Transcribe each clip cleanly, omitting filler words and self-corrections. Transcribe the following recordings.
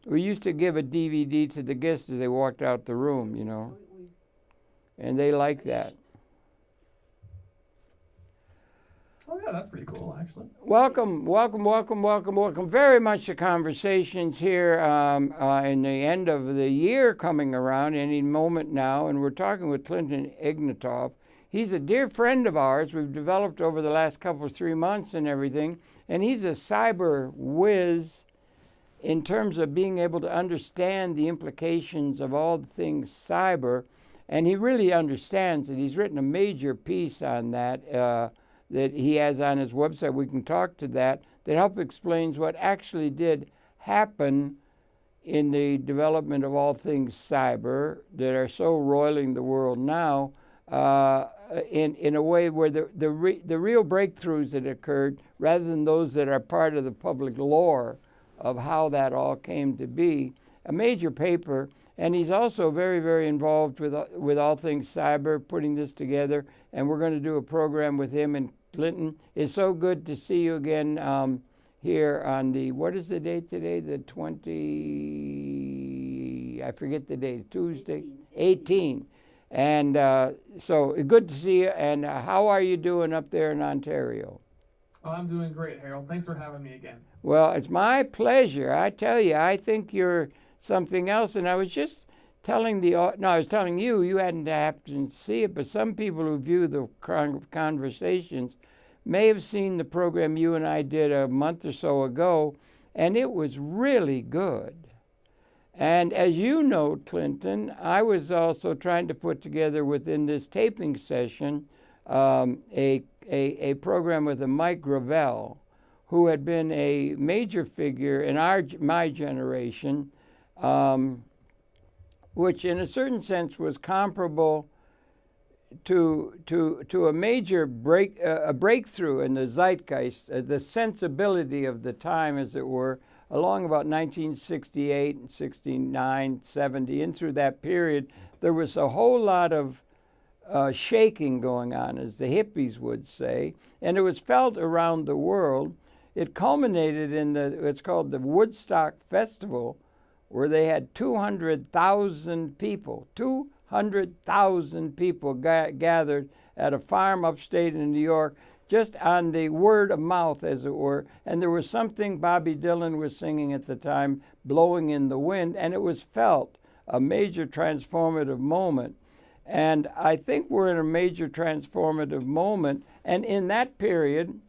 We used to give a DVD to the guests as they walked out the room, and they like that. Oh yeah, that's pretty cool, actually. Welcome, welcome, welcome, welcome, welcome very much to Conversations here in the end of the year coming around any moment now, and we're talking with Clinton Ignatov. He's a dear friend of ours. We've developed over the last couple of 3 months and everything, and he's a cyber whiz in terms of being able to understand the implications of all the things cyber, and he really understands it. He's written a major piece on that. That he has on his website, we can talk to that help explains what actually did happen in the development of all things cyber that are so roiling the world now, in a way where the real breakthroughs that occurred, rather than those that are part of the public lore of how that all came to be. A major paper, and he's also very, very involved with all things cyber, putting this together, and we're going to do a program with him and Clinton. It's so good to see you again here on the, what is the date today? The 20, I forget the date, Tuesday? 18. And so good to see you. And how are you doing up there in Ontario? Oh, I'm doing great, Harold. Thanks for having me again. Well, it's my pleasure. I tell you, I think you're something else. And I was just telling I was telling you, you hadn't happened to see it, but some people who view the Conversations may have seen the program you and I did a month or so ago, and it was really good. And as you know, Clinton, I was also trying to put together within this taping session a program with a Mike Gravel, who had been a major figure in my generation, which in a certain sense was comparable to a major breakthrough in the zeitgeist, the sensibility of the time, as it were, along about 1968 and 69, 70, and through that period, there was a whole lot of shaking going on, as the hippies would say, and it was felt around the world. It culminated in what's called the Woodstock Festival, where they had 200,000 people, 200,000 people gathered at a farm upstate in New York, just on the word of mouth, as it were. And there was something Bobby Dylan was singing at the time, Blowing in the Wind, and it was felt a major transformative moment. And I think we're in a major transformative moment. And in that period,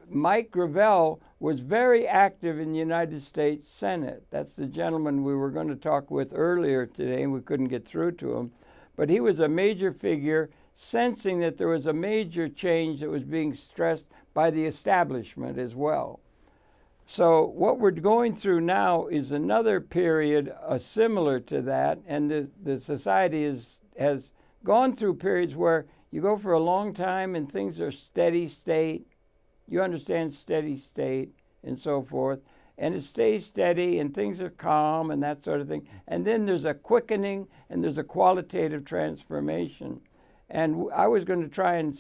Mike Gravel was very active in the United States Senate. That's the gentleman we were going to talk with earlier today, and we couldn't get through to him. But he was a major figure, sensing that there was a major change that was being stressed by the establishment as well. So what we're going through now is another period similar to that, and the society has gone through periods where you go for a long time and things are steady state. You understand steady state and so forth. And it stays steady and things are calm and that sort of thing. And then there's a quickening and there's a qualitative transformation. And I was going to try and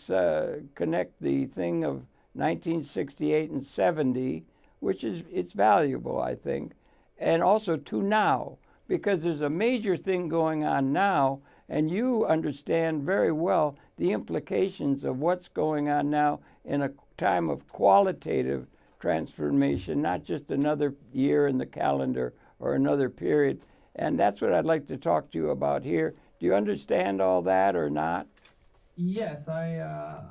connect the thing of 1968 and 70, which it's valuable, I think, and also to now, because there's a major thing going on now, and you understand very well the implications of what's going on now in a time of qualitative transformation, not just another year in the calendar or another period. And that's what I'd like to talk to you about here. Do you understand all that or not? Yes, I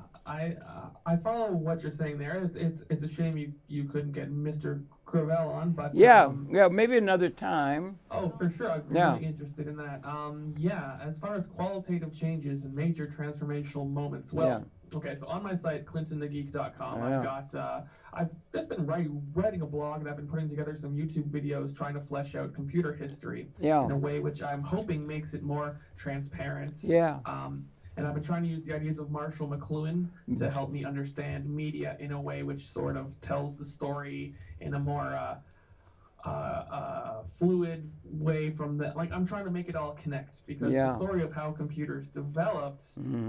follow what you're saying there. It's a shame you couldn't get Mr. Gravel on, but yeah, maybe another time. Oh, for sure. I'm really interested in that. Yeah, as far as qualitative changes and major transformational moments, okay, so on my site, clintonthegeek.com, I've just been writing a blog, and I've been putting together some YouTube videos trying to flesh out computer history in a way which I'm hoping makes it more transparent. Yeah. And I've been trying to use the ideas of Marshall McLuhan to help me understand media in a way which sort of tells the story in a more fluid way from the, like, I'm trying to make it all connect, because the story of how computers developed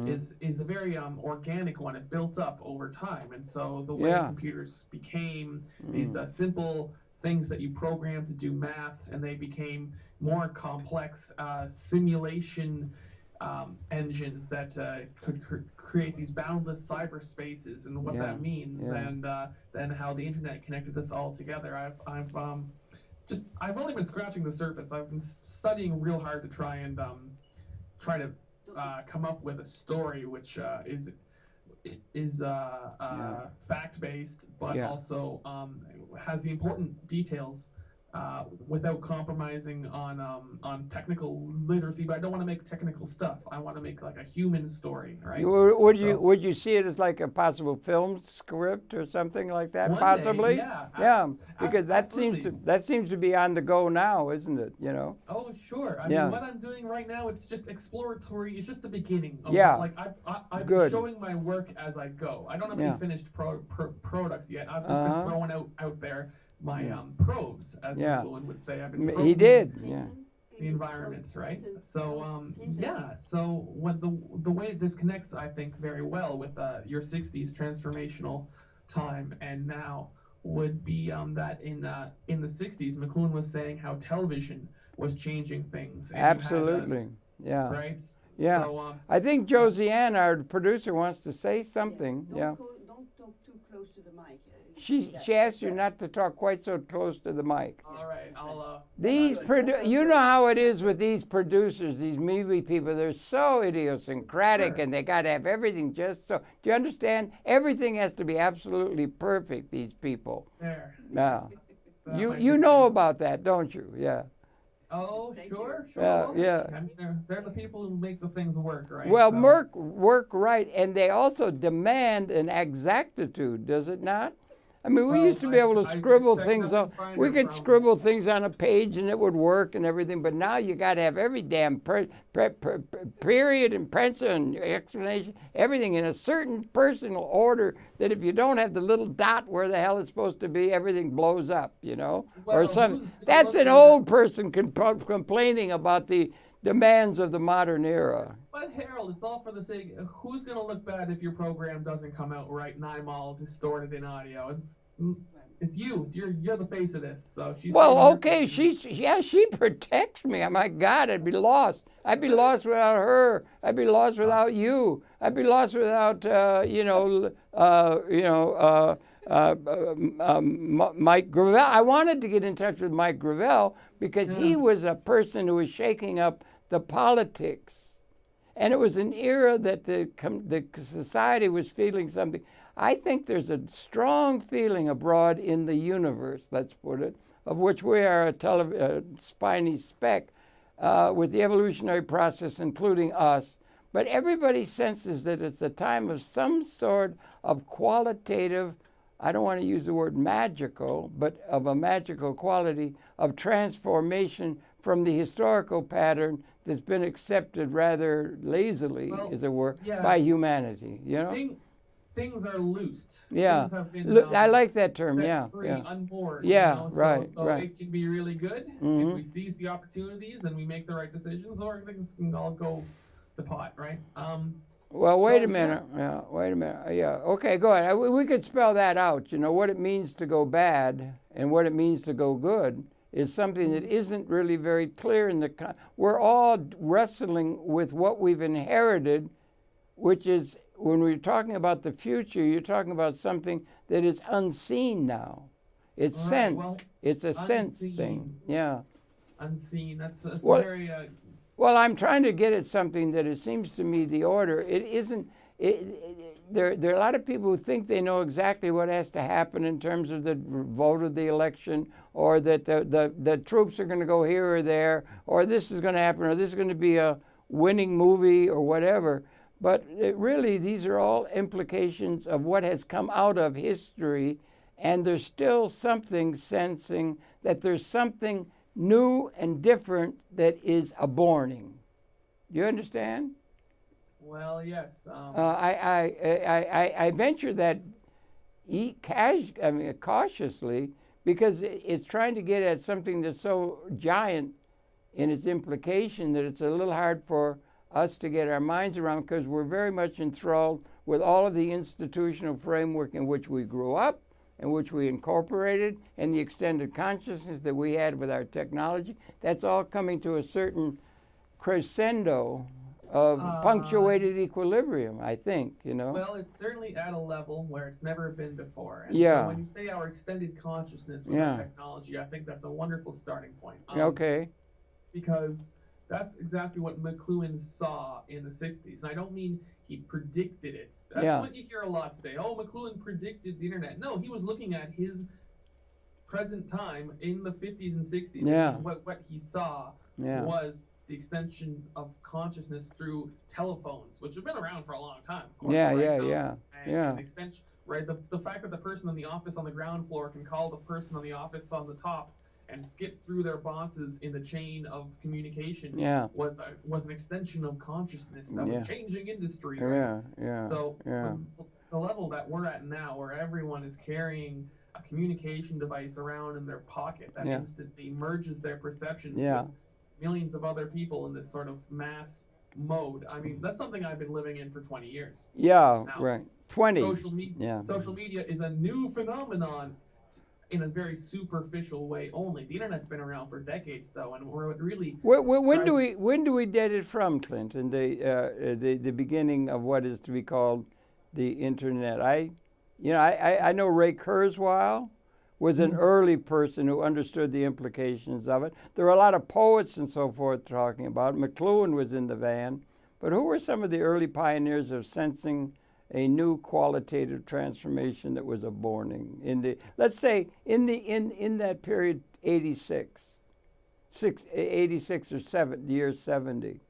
is a very organic one. It built up over time, and so the way computers became these simple things that you programmed to do math, and they became more complex simulation engines that could create these boundless cyberspaces, and what that means, and then how the internet connected this all together. I've only been scratching the surface. I've been studying real hard to try to come up with a story which is fact-based, but also has the important details without compromising on technical literacy. But I don't want to make technical stuff. I want to make like a human story, right? Would you see it as like a possible film script or something like that? Possibly. Day, yeah. Because that seems to be on the go now, isn't it? You know. Oh, sure. I mean, what I'm doing right now, it's just exploratory. It's just the beginning. Like I'm showing my work as I go. I don't have any finished products yet. I've just been throwing out there my probes, as McLuhan would say. I've been probing the environment, right? So so when the way this connects, I think, very well with your 60s transformational time and now would be that in the 60s, McLuhan was saying how television was changing things. And absolutely. Right? Yeah. So, I think Josiane, our producer, wants to say something. Don't talk too close to the mic. She asked you not to talk quite so close to the mic. All right, I'll. You know how it is with these producers, these movie people. They're so idiosyncratic, and they got to have everything just so. Do you understand? Everything has to be absolutely perfect. These people. There. Now, you know about that, don't you? Yeah. Oh, sure. Yeah. I mean, they're the people who make the things work, right? Well, work right, and they also demand an exactitude, does it not? I mean, we used to be able to scribble things on. We could scribble things on a page and it would work and everything. But now you got to have every damn period and pencil and explanation, everything in a certain personal order. That if you don't have the little dot where the hell it's supposed to be, everything blows up. You know, or something. That's an old person complaining about the demands of the modern era. But Harold, it's all for the sake. Who's going to look bad if your program doesn't come out right and I'm all distorted in audio? It's you. You're the face of this. So she's. Well, okay. She protects me. Oh, my God, I'd be lost. I'd be lost without her. I'd be lost without you. I'd be lost without Mike Gravel. I wanted to get in touch with Mike Gravel because he was a person who was shaking up the politics. And it was an era that the society was feeling something. I think there's a strong feeling abroad in the universe, let's put it, of which we are a spiny speck with the evolutionary process, including us. But everybody senses that it's a time of some sort of qualitative, I don't want to use the word magical, but of a magical quality of transformation from the historical pattern that's been accepted rather lazily, as it were, by humanity. You know, things are loosed. Yeah, things have been, I like that term. Free, unmoored. Yeah, you know? right. So it can be really good if we seize the opportunities and we make the right decisions, or things can all go to pot, right? Well, wait a minute. Yeah, wait a minute. Yeah, okay, go ahead. We could spell that out. You know, what it means to go bad and what it means to go good is something that isn't really very clear in the. We're all wrestling with what we've inherited, which is when we're talking about the future, you're talking about something that is unseen now. It's sense. Well, it's a sense thing. Yeah. Unseen. That's very. Well, I'm trying to get at something that it seems to me the order. It isn't. There are a lot of people who think they know exactly what has to happen in terms of the vote of the election, or that the troops are going to go here or there, or this is going to happen, or this is going to be a winning movie or whatever. But really, these are all implications of what has come out of history, and there's still something sensing that there's something new and different that is aborning. Do you understand? Well, yes. I venture that cautiously, because it's trying to get at something that's so giant in its implication that it's a little hard for us to get our minds around, because we're very much enthralled with all of the institutional framework in which we grew up in which we incorporated, and the extended consciousness that we had with our technology, that's all coming to a certain crescendo of punctuated equilibrium, I think, you know. Well, it's certainly at a level where it's never been before. And Yeah. so when you say our extended consciousness with our technology, I think that's a wonderful starting point. Okay. Because that's exactly what McLuhan saw in the 60s. And I don't mean he predicted it. That's what you hear a lot today. Oh, McLuhan predicted the internet. No, he was looking at his present time in the 50s and 60s. Yeah. And what he saw was the extension of consciousness through telephones, which have been around for a long time. Of course, And extension, right? The fact that the person in the office on the ground floor can call the person on the office on the top and skip through their bosses in the chain of communication was an extension of consciousness that was changing industry. Right? So the level that we're at now, where everyone is carrying a communication device around in their pocket that instantly merges their perceptions with millions of other people in this sort of mass mode. I mean, that's something I've been living in for 20 years. Yeah, now, right. 20. Social media is a new phenomenon in a very superficial way only. The internet's been around for decades, though, and we're really. When do we date it from, Clinton? The beginning of what is to be called the internet. I know Ray Kurzweil was an early person who understood the implications of it. There were a lot of poets and so forth talking about it. McLuhan was in the van. But who were some of the early pioneers of sensing a new qualitative transformation that was aborning in the, let's say, in that period, 86 or 70.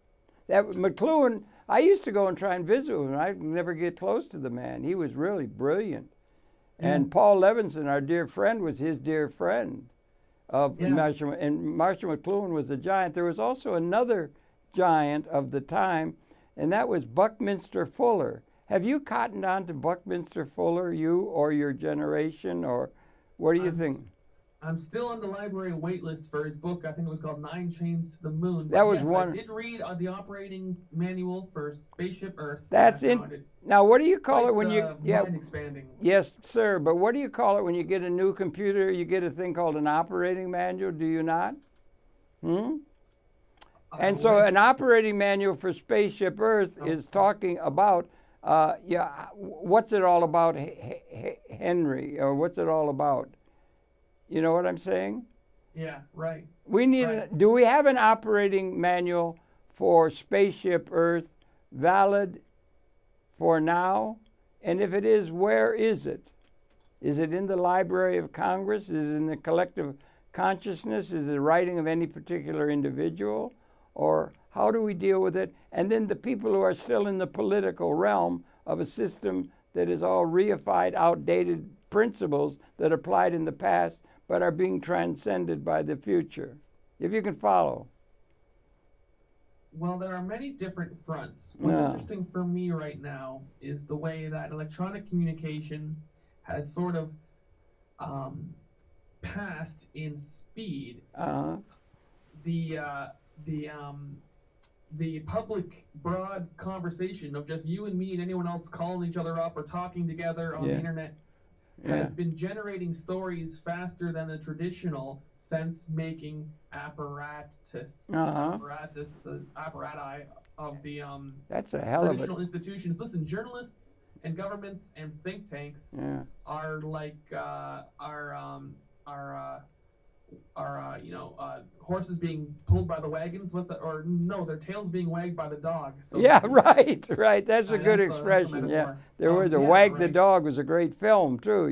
That McLuhan, I used to go and try and visit him. I'd never get close to the man. He was really brilliant. And Paul Levinson, our dear friend, was his dear friend of Marshall. And Marshall McLuhan was a giant. There was also another giant of the time, and that was Buckminster Fuller. Have you cottoned on to Buckminster Fuller, you or your generation, or what do you think? I'm still on the library wait list for his book. I think it was called 9 Chains to the Moon. That was one. I did read the operating manual for Spaceship Earth. That's it. Now, what do you call it when you? Mind expanding. Yes, sir. But what do you call it when you get a new computer? You get a thing called an operating manual. Do you not? And so, an operating manual for Spaceship Earth is talking about. What's it all about, Henry? Or what's it all about? You know what I'm saying? Yeah, right. We need. Do we have an operating manual for Spaceship Earth valid for now? And if it is, where is it? Is it in the Library of Congress? Is it in the collective consciousness? Is it the writing of any particular individual? Or how do we deal with it? And then the people who are still in the political realm of a system that is all reified, outdated principles that applied in the past but are being transcended by the future. If you can follow. Well, there are many different fronts. What's interesting for me right now is the way that electronic communication has sort of passed in speed. The public broad conversation of just you and me and anyone else calling each other up or talking together on the internet has been generating stories faster than the traditional sense-making apparatus of the that's a hell traditional institutions. Listen, journalists and governments and think tanks are like horses being pulled by the wagons. What's that? Or no, their tails being wagged by the dog. So right. That's a good expression. There was a Wag the Dog was a great film too.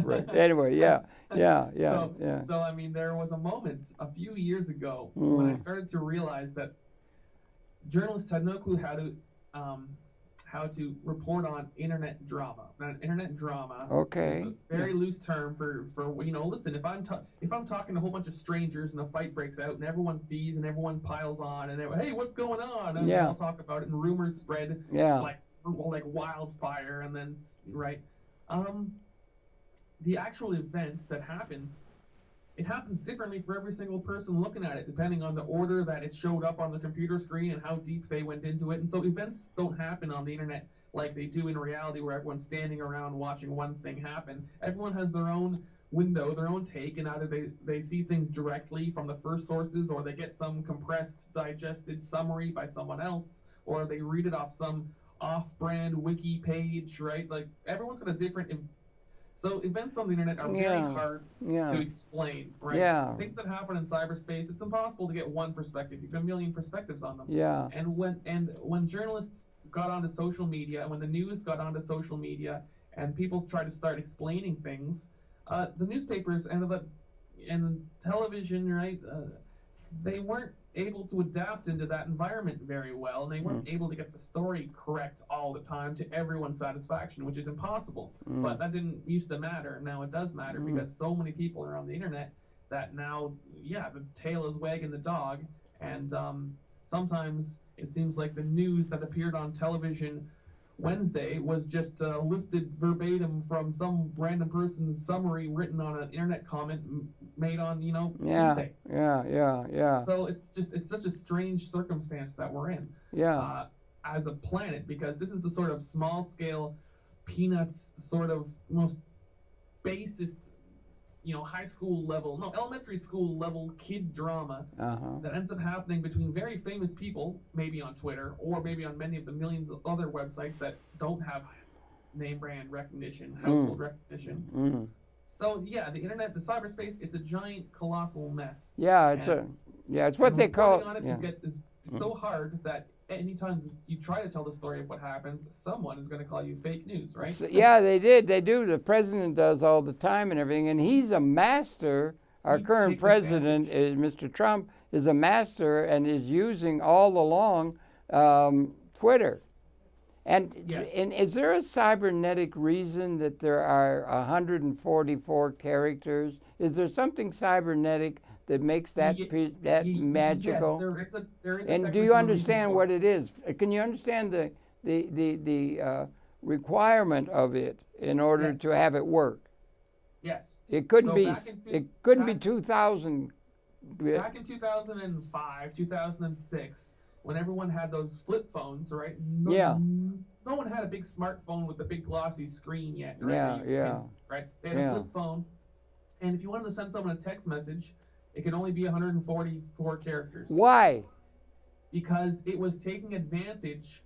Right. Anyway, So I mean, there was a moment a few years ago when I started to realize that journalists had no clue how to report on internet drama. Now, internet drama is a very loose term for listen, if I'm talking to a whole bunch of strangers and a fight breaks out and everyone sees and everyone piles on and hey, what's going on? And I'll talk about it and rumors spread like wildfire, and then the actual event that happens, it happens differently for every single person looking at it, depending on the order that it showed up on the computer screen and how deep they went into it. And so events don't happen on the internet like they do in reality, where everyone's standing around watching one thing happen. Everyone has their own window, their own take, and either they see things directly from the first sources, or they get some compressed, digested summary by someone else, or they read it off some off-brand wiki page, right? Like, everyone's got a different. So events on the internet are very hard to explain, right? Yeah. Things that happen in cyberspace, it's impossible to get one perspective. You've got a million perspectives on them. Yeah. And when journalists got onto social media, when the news got onto social media, and people tried to start explaining things, the newspapers ended up, and television, right? They weren't able to adapt into that environment very well, and they weren't able to get the story correct all the time to everyone's satisfaction, which is impossible. But that didn't used to matter. Now it does matter because so many people are on the internet that now, the tail is wagging the dog, and sometimes it seems like the news that appeared on television Wednesday was just lifted verbatim from some random person's summary written on an internet comment made on, Tuesday. Yeah. So it's such a strange circumstance that we're in. As a planet, because this is the sort of small scale, peanuts sort of most basest, elementary school level kid drama that ends up happening between very famous people, maybe on Twitter, or maybe on many of the millions of other websites that don't have name brand recognition, household recognition. So the internet, the cyberspace, it's a giant, colossal mess. It's what they call. On it is so hard that anytime you try to tell the story of what happens, someone is going to call you fake news, right? So, they do. The president does all the time and everything, and he's a master. Our current president, is Mr. Trump, is a master and is using all along Twitter. And is there a cybernetic reason that there are 144 characters? Is there something cybernetic that makes that magical? Yes, there is and do you understand what it is? Can you understand the requirement of it in order to have it work? Yes. It couldn't be 2,000. Back in 2005, 2006, when everyone had those flip phones, right? No one had a big smartphone with a big glossy screen yet, right? Right? They had a flip phone, and if you wanted to send someone a text message, it could only be 144 characters. Why? Because it was taking advantage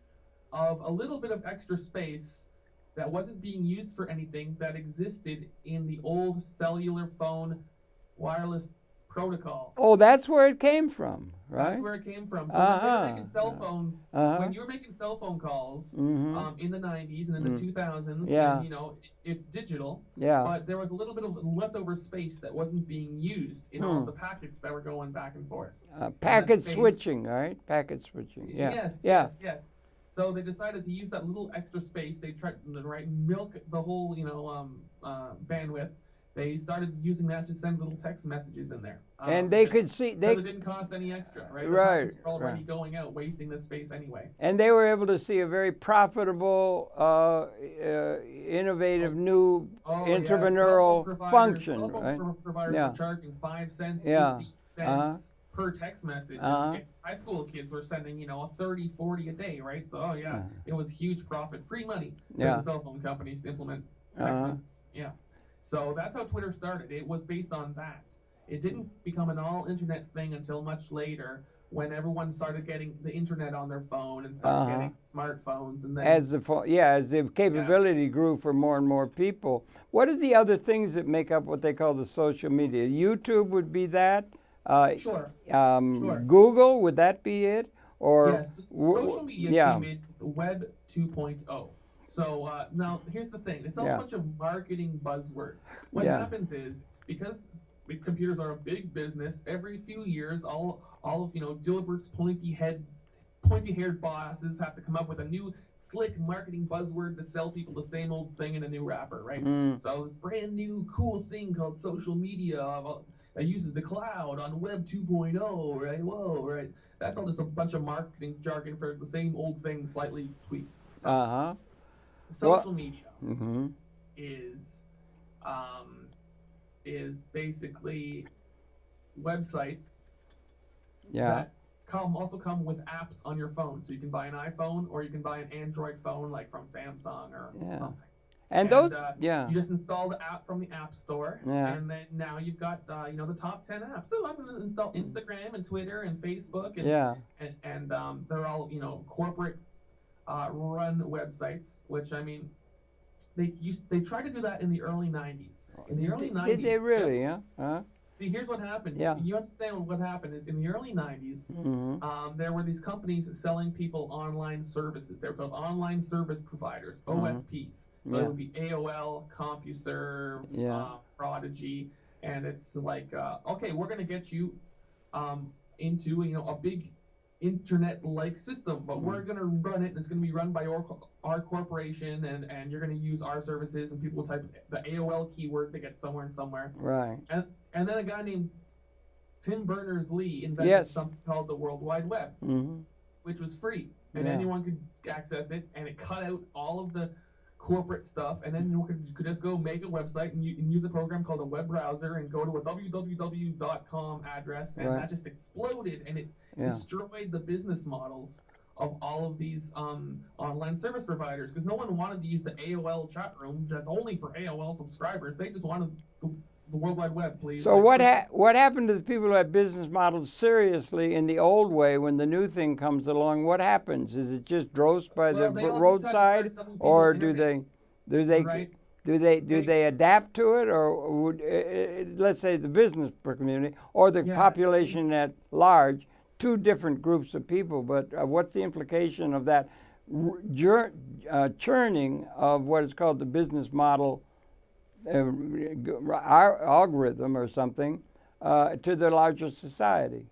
of a little bit of extra space that wasn't being used for anything that existed in the old cellular phone wireless protocol. Oh, that's where it came from, right? That's where it came from. So when they were making cell phone, when you were making cell phone calls in the 90s and in the 2000s, and, it's digital. But there was a little bit of leftover space that wasn't being used in all the packets that were going back and forth. Packet switching, right? Packet switching. Yes. So they decided to use that little extra space. They tried to milk the whole, bandwidth. They started using that to send little text messages in there. And they could see... it didn't cost any extra, right? Right. They were already going out, wasting the space anyway. And they were able to see a very profitable, innovative, new entrepreneurial function, right? Providers were charging 5 cents, 50 cents per text message. High school kids were sending, 30, 40 a day, right? So, it was huge profit. Free money for the cell phone companies to implement text message. So that's how Twitter started. It was based on that. It didn't become an all-internet thing until much later, when everyone started getting the internet on their phone and started getting smartphones. And then as the capability grew for more and more people. What are the other things that make up what they call the social media? YouTube would be that. Sure. Google, would that be it? Or yes. Social media came in Web 2.0. So now here's the thing. It's a bunch of marketing buzzwords. What happens is, because computers are a big business, every few years all of Dilbert's pointy-haired bosses have to come up with a new slick marketing buzzword to sell people the same old thing in a new wrapper, right? So this brand new cool thing called social media that uses the cloud on Web 2.0, right? Whoa, right? That's all just a bunch of marketing jargon for the same old thing, slightly tweaked. Social media is basically websites that also come with apps on your phone, so you can buy an iPhone or you can buy an Android phone like from Samsung or something. And those, you just install the app from the App Store, and then now you've got the top 10 apps. So I'm going to install Instagram and Twitter and Facebook, and they're all corporate run websites. Which I mean, they tried to do that in the early 90s. In the early 90s, did they really? See, here's what happened. Yeah. You understand what happened is in the early 90s, there were these companies selling people online services. They were called online service providers, OSPs. So it would be AOL, CompuServe, Prodigy, and it's like, okay, we're going to get you into a big internet-like system, but we're going to run it, and it's going to be run by our corporation, and you're going to use our services, and people will type the AOL keyword to get somewhere and somewhere. Right. And then a guy named Tim Berners-Lee invented something called the World Wide Web, which was free, and anyone could access it, and it cut out all of the corporate stuff, and then you could just go make a website and use a program called a web browser and go to a www.com address, and that just exploded, and it destroyed the business models of all of these online service providers, because no one wanted to use the AOL chat room that's only for AOL subscribers. They just wanted the World Wide Web, please. So what happened to the people who had business models seriously in the old way when the new thing comes along? What happens? Is it just dross by the roadside, or do they adapt to it, or would let's say the business community or the population at large? Two different groups of people, but what's the implication of that churning of what is called the business model algorithm or something to the larger society?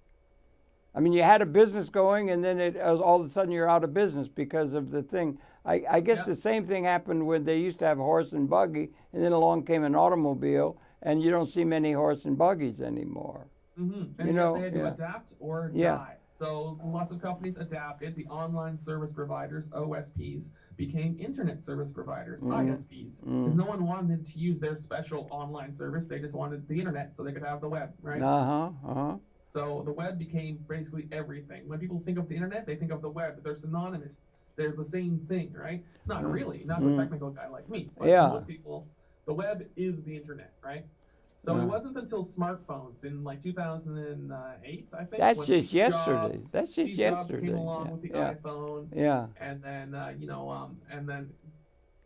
I mean, you had a business going, and then all of a sudden you're out of business because of the thing. I guess the same thing happened when they used to have horse and buggy, and then along came an automobile, and you don't see many horse and buggies anymore. And they had to adapt or die. So lots of companies adapted. The online service providers, OSPs, became internet service providers, ISPs, because no one wanted to use their special online service. They just wanted the internet so they could have the web, right? So the web became basically everything. When people think of the internet, they think of the web. They're synonymous. They're the same thing, right? Not really. Not a technical guy like me. But most people, the web is the internet, right? So it wasn't until smartphones in like 2008, I think. That's just yesterday. Steve Jobs came along with the iPhone. And then and then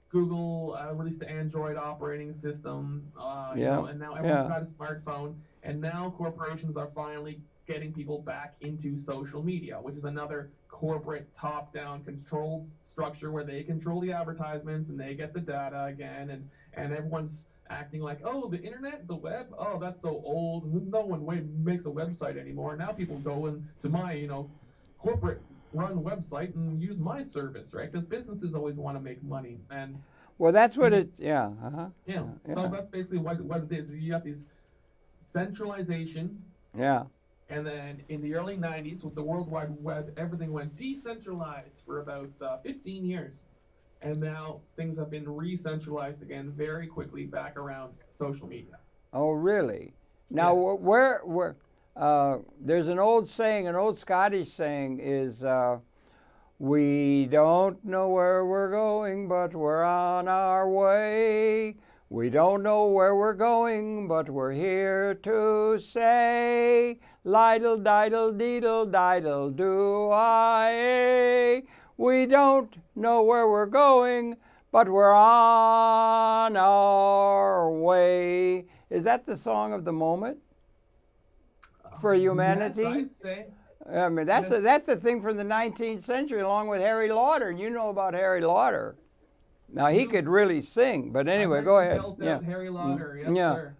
Google released the Android operating system. And now everyone's got a smartphone. And now corporations are finally getting people back into social media, which is another corporate top-down controlled structure where they control the advertisements and they get the data again, and everyone's acting like, oh, the internet, the web, oh, that's so old. No one makes a website anymore. Now people go into my, corporate-run website and use my service, right? Because businesses always want to make money, and well, that's what it's. So that's basically what it is. You have these centralization. And then in the early 90s, with the World Wide Web, everything went decentralized for about 15 years. And now things have been re-centralized again very quickly back around social media. Oh, really? Now, where there's an old saying, an old Scottish saying is, we don't know where we're going, but we're on our way. We don't know where we're going, but we're here to say, lidle, diddle, deedle, diddle, do I. We don't know where we're going, but we're on our way. Is that the song of the moment for humanity? Yes, I'd say. I mean, that's the thing from the 19th century, along with Harry Lauder. You know about Harry Lauder. Now, he could really sing, but anyway, go ahead. Harry Lauder, sir.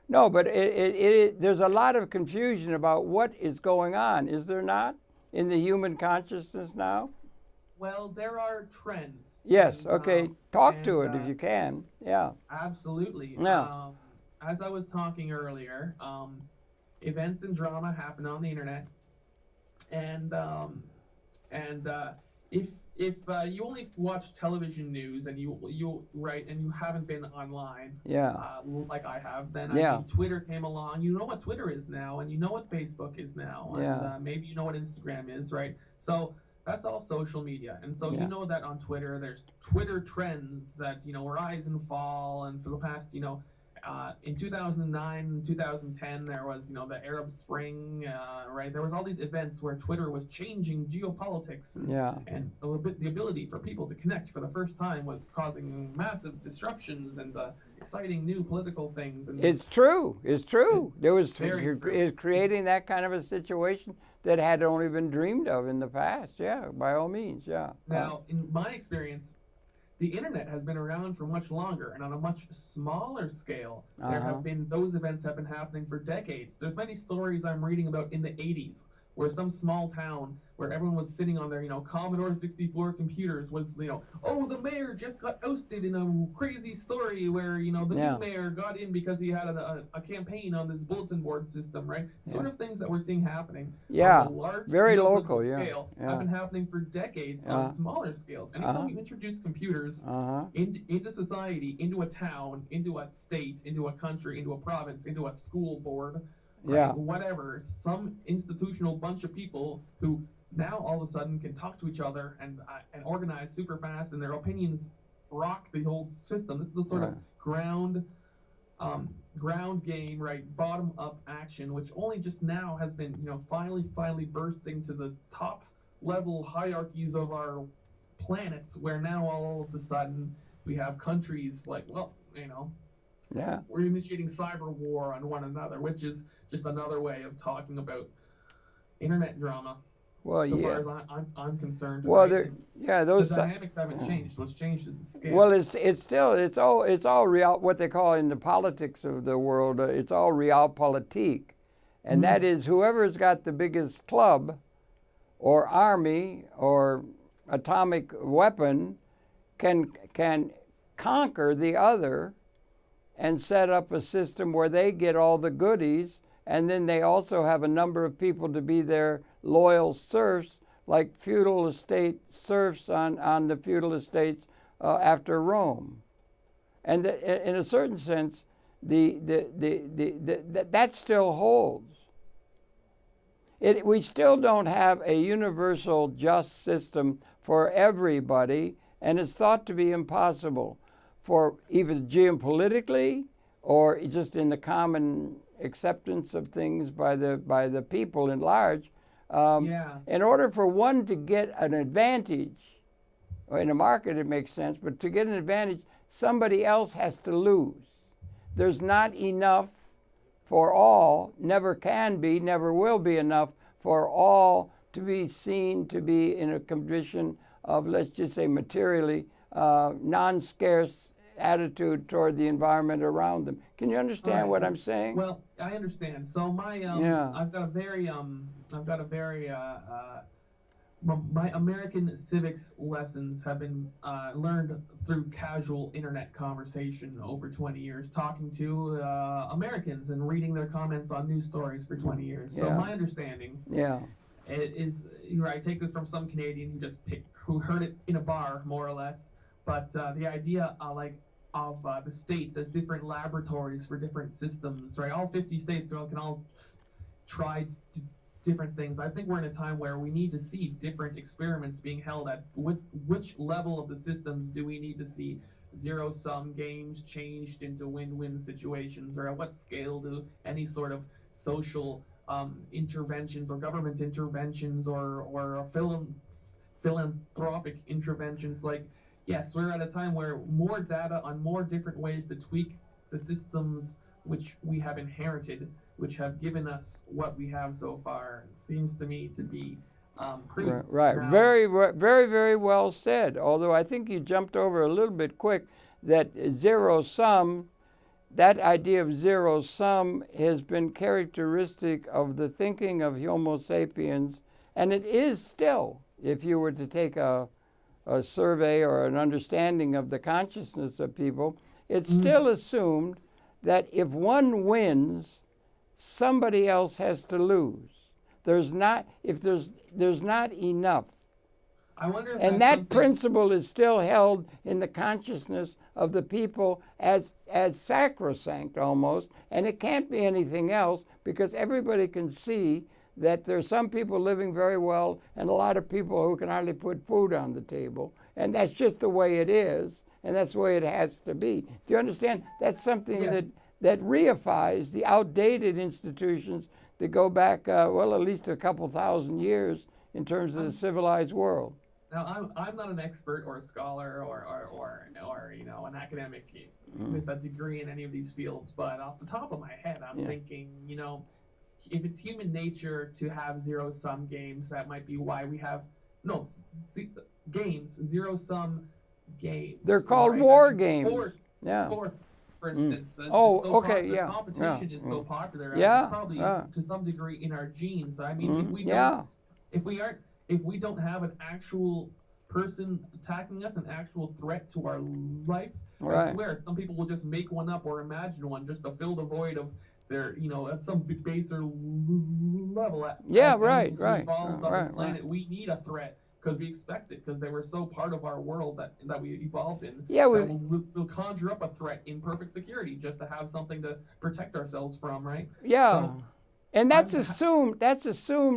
No, but there's a lot of confusion about what is going on, is there not, in the human consciousness now? Well, there are trends. Yes, okay. Talk to it if you can. Yeah. Absolutely. Yeah. As I was talking earlier, events and drama happen on the internet, and if you only watch television news and you write and you haven't been online, like I have, then I think Twitter came along. You know what Twitter is now, and you know what Facebook is now, and maybe you know what Instagram is, right? So that's all social media, and so you know that on Twitter, there's Twitter trends that rise and fall, and for the past in 2009 and 2010, there was, the Arab Spring, right? There was all these events where Twitter was changing geopolitics, and the ability for people to connect for the first time was causing massive disruptions and exciting new political things. And it's true. There was creating that kind of a situation that had only been dreamed of in the past. Yeah, by all means. Yeah. Now, in my experience, the internet has been around for much longer, and on a much smaller scale. Those events have been happening for decades. There's many stories I'm reading about in the 80s where some small town where everyone was sitting on their, Commodore 64 computers was, oh, the mayor just got ousted in a crazy story where, the new mayor got in because he had a campaign on this bulletin board system, right? Sort of things that we're seeing happening on a large, very local scale have been happening for decades on smaller scales. Anytime you introduce computers into society, into a town, into a state, into a country, into a province, into a school board, whatever, some institutional bunch of people who now all of a sudden can talk to each other and organize super fast, and their opinions rock the whole system. This is the sort of ground game, right? Bottom up action, which only just now has been, finally bursting to the top level hierarchies of our planets, where now all of a sudden we have countries like, we're initiating cyber war on one another, which is just another way of talking about internet drama. Well, so far as I'm concerned. Well, right? those the dynamics haven't changed. What's changed is the scale. Well, it's all real. What they call in the politics of the world, it's all realpolitik, and that is whoever's got the biggest club, or army, or atomic weapon, can conquer the other, and set up a system where they get all the goodies, and then they also have a number of people to be their loyal serfs, like feudal estate serfs on the feudal estates after Rome. And in a certain sense, that still holds. We still don't have a universal just system for everybody, and it's thought to be impossible for either geopolitically or just in the common acceptance of things by the people in large. In order for one to get an advantage, or in a market it makes sense, but to get an advantage, somebody else has to lose. There's not enough for all, never can be, never will be enough for all to be seen to be in a condition of, let's just say materially, non-scarce attitude toward the environment around them. Can you understand what I'm saying? Well, I understand. So my my American civics lessons have been learned through casual internet conversation over 20 years, talking to Americans and reading their comments on news stories for 20 years. So my understanding is, I take this from some Canadian who heard it in a bar, more or less. But the idea of the states as different laboratories for different systems, right? All 50 states can all try different things. I think we're in a time where we need to see different experiments being held at which level of the systems do we need to see zero-sum games changed into win-win situations, or at what scale do any sort of social interventions or government interventions or philanthropic interventions, yes, we're at a time where more data on more different ways to tweak the systems which we have inherited, which have given us what we have so far, seems to me to be right. Now, very, very, very well said. Although I think you jumped over a little bit quick that zero sum. That idea of zero sum has been characteristic of the thinking of Homo sapiens, and it is still. If you were to take a survey or an understanding of the consciousness of people, it's still assumed that if one wins, somebody else has to lose. There's not enough I wonder if and that principle is still held in the consciousness of the people as sacrosanct almost, and it can't be anything else because everybody can see that there's some people living very well and a lot of people who can hardly put food on the table, and that's just the way it is, and that's the way it has to be. Do you understand? That's something that reifies the outdated institutions that go back, well, at least a couple thousand years in terms of the civilized world. Now, I'm not an expert or a scholar or an academic with a degree in any of these fields, but off the top of my head, I'm thinking, if it's human nature to have zero-sum games, that might be why we have zero-sum games. They're called war games. Sports, for instance. Competition is so popular. It's probably to some degree in our genes. I mean, if we don't have an actual person attacking us, an actual threat to our life, I swear, some people will just make one up or imagine one just to fill the void of their, at some baser level. Evolved on this planet, we need a threat because we expect it, because they were so part of our world that we evolved in. Yeah, we'll conjure up a threat in perfect security just to have something to protect ourselves from, right? Yeah. So, and that's assumed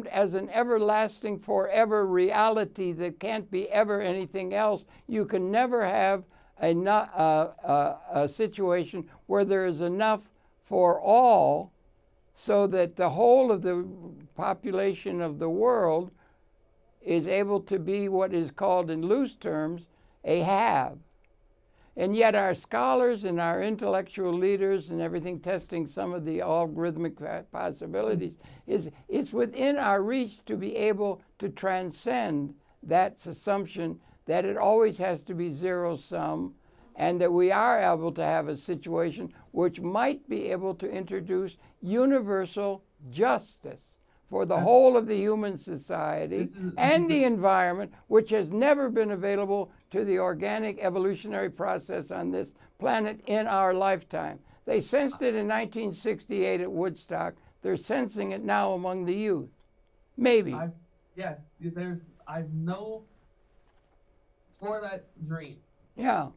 as an everlasting, forever reality that can't be ever anything else. You can never have a situation where there is enough for all so that the whole of the population of the world is able to be what is called in loose terms a have. And yet our scholars and our intellectual leaders and everything testing some of the algorithmic possibilities it's within our reach to be able to transcend that assumption that it always has to be zero-sum, and that we are able to have a situation which might be able to introduce universal justice for the whole of the human society and the environment, which has never been available to the organic evolutionary process on this planet in our lifetime. They sensed it in 1968 at Woodstock. They're sensing it now among the youth. Maybe. For that dream. Yeah.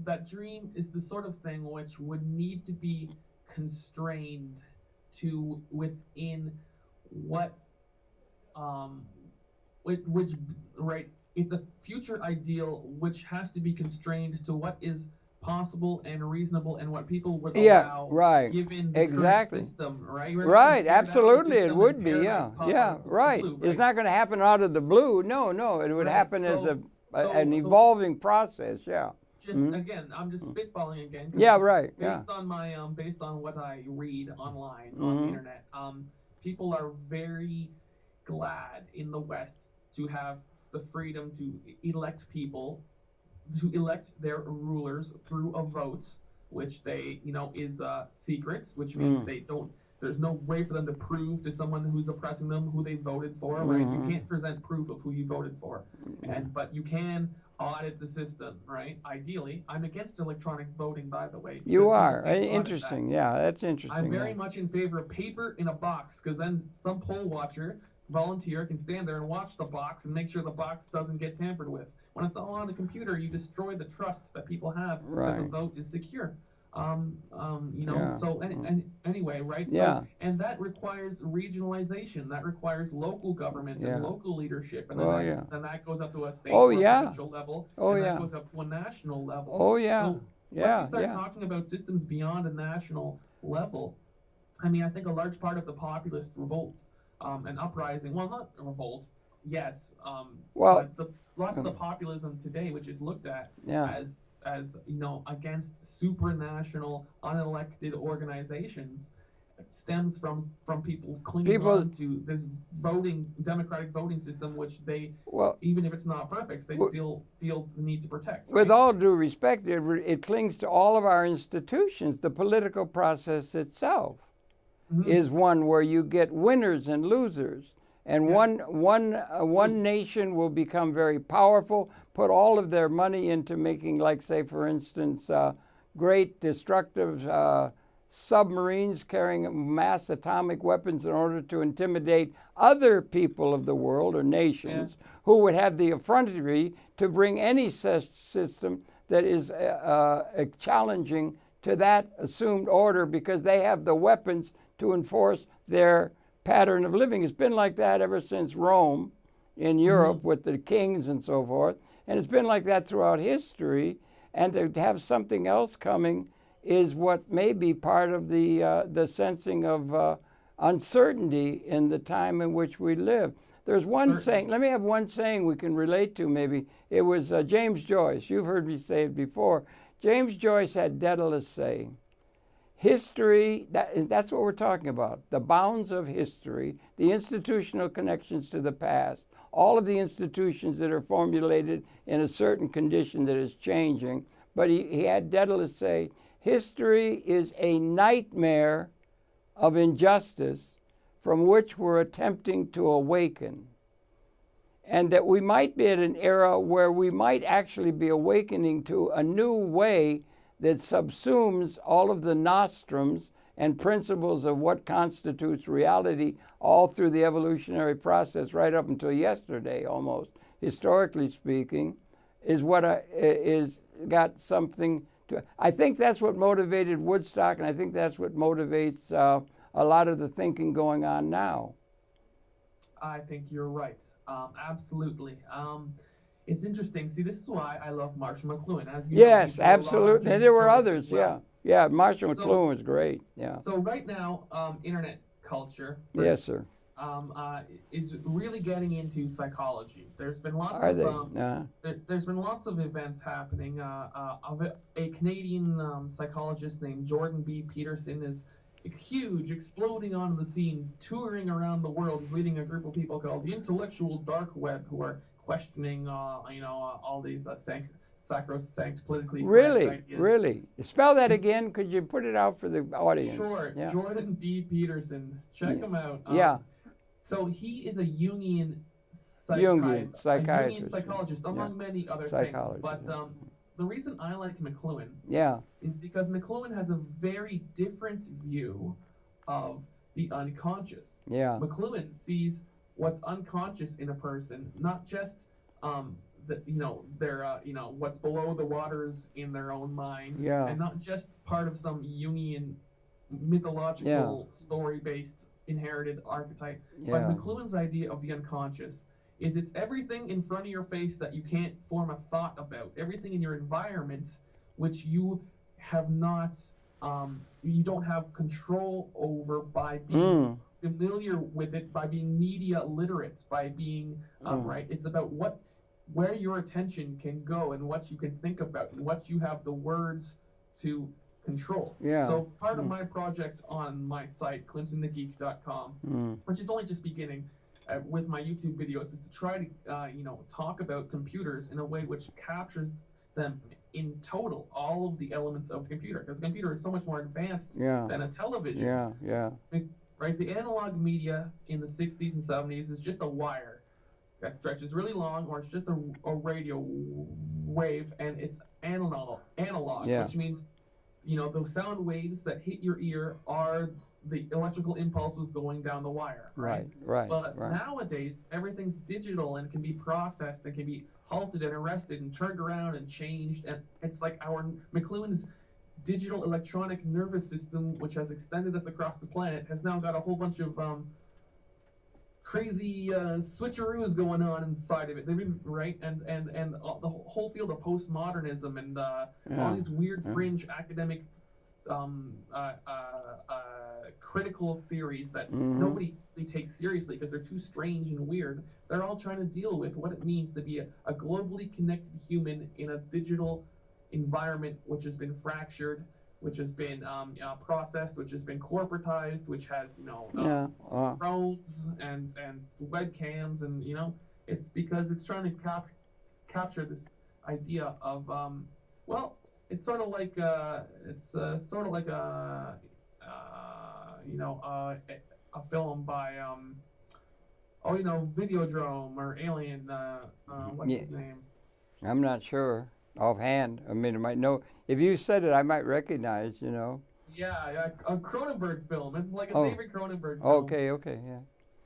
That dream is the sort of thing which would need to be constrained to within what it's a future ideal which has to be constrained to what is possible and reasonable and what people would allow given the current system, right? Absolutely, it would be, It's not going to happen out of the blue. No, it would happen as an evolving process, Again, I'm just spitballing again. Based on what I read online on the internet, people are very glad in the West to have the freedom to elect people, to elect their rulers through a vote, which they, is secret, which means there's no way for them to prove to someone who's oppressing them who they voted for, right? You can't present proof of who you voted for, but you can audit the system, right? Ideally, I'm against electronic voting, by the way. You are. Interesting. That's interesting. I'm very much in favor of paper in a box, because then some poll watcher, volunteer, can stand there and watch the box and make sure the box doesn't get tampered with. When it's all on a computer, you destroy the trust that people have that the vote is secure. So anyway, right? So, and that requires regionalization. That requires local government and local leadership, and then that goes up to a state or provincial level, and that goes up to a national level. So once you start talking about systems beyond a national level, I mean, I think a large part of the populist revolt and uprising, well, not a revolt yet, but lots of the populism today, which is looked at as against supranational unelected organizations, stems from people clinging on to this democratic voting system, which they, even if it's not perfect, they still feel the need to protect. With all due respect, it clings to all of our institutions. The political process itself is one where you get winners and losers. And one nation will become very powerful, put all of their money into making, like, say, for instance, great destructive submarines carrying mass atomic weapons in order to intimidate other people of the world or nations who would have the effrontery to bring any system that is challenging to that assumed order because they have the weapons to enforce their pattern of living. It's been like that ever since Rome in Europe with the kings and so forth. And it's been like that throughout history. And to have something else coming is what may be part of the sensing of uncertainty in the time in which we live. There's one saying, let me have one saying we can relate to maybe. It was James Joyce. You've heard me say it before. James Joyce had Daedalus saying, history, that's what we're talking about, the bounds of history, the institutional connections to the past, all of the institutions that are formulated in a certain condition that is changing. But he had Daedalus say, history is a nightmare of injustice from which we're attempting to awaken. And that we might be at an era where we might actually be awakening to a new way that subsumes all of the nostrums and principles of what constitutes reality all through the evolutionary process right up until yesterday almost, historically speaking, is what is got something to... I think that's what motivated Woodstock, and I think that's what motivates a lot of the thinking going on now. I think you're right. Absolutely. It's interesting. See, this is why I love Marshall McLuhan. As you know, absolutely. And there were others, well. Yeah, Marshall McLuhan was great, yeah. So right now, internet culture yes, sir. Is really getting into psychology. There's been lots there's been lots of events happening. Of a Canadian psychologist named Jordan B. Peterson is huge, exploding onto the scene, touring around the world. He's leading a group of people called the Intellectual Dark Web, who are questioning, all these sacrosanct, politically correct ideas. Really? Spell that again. Could you put it out for the audience? Sure. Yeah. Jordan B. Peterson. Check him out. So he is a Jungian psychologist, among many other things. But the reason I like McLuhan is because McLuhan has a very different view of the unconscious. McLuhan sees what's unconscious in a person, not just what's below the waters in their own mind, and not just part of some Jungian mythological story-based inherited archetype. But McLuhan's idea of the unconscious is it's everything in front of your face that you can't form a thought about, everything in your environment which you have not, you don't have control over by being familiar with it, by being media literate, by being, right? It's about where your attention can go and what you can think about and what you have the words to control. So part of my project on my site, clintonthegeek.com, which is only just beginning with my YouTube videos, is to try to talk about computers in a way which captures them in total, all of the elements of the computer, because the computer is so much more advanced than a television. Right? The analog media in the 60s and 70s is just a wire that stretches really long, or it's just a radio wave, and it's analog, which means those sound waves that hit your ear are the electrical impulses going down the wire. Right. But nowadays, everything's digital and can be processed and can be halted and arrested and turned around and changed. And it's like our McLuhan's digital electronic nervous system, which has extended us across the planet, has now got a whole bunch of crazy switcheroos going on inside of it. They've been and the whole field of postmodernism and all these weird fringe academic critical theories that nobody really takes seriously because they're too strange and weird. They're all trying to deal with what it means to be a globally connected human in a digital environment which has been fractured, which has been processed, which has been corporatized, which has drones and webcams, and it's because it's trying to capture this idea of it's sort of like a film by Videodrome or Alien. What's his name? I'm not sure offhand. I mean, I might know. If you said it, I might recognize. Yeah, a Cronenberg film. It's like a Oh. David Cronenberg film. Okay, yeah.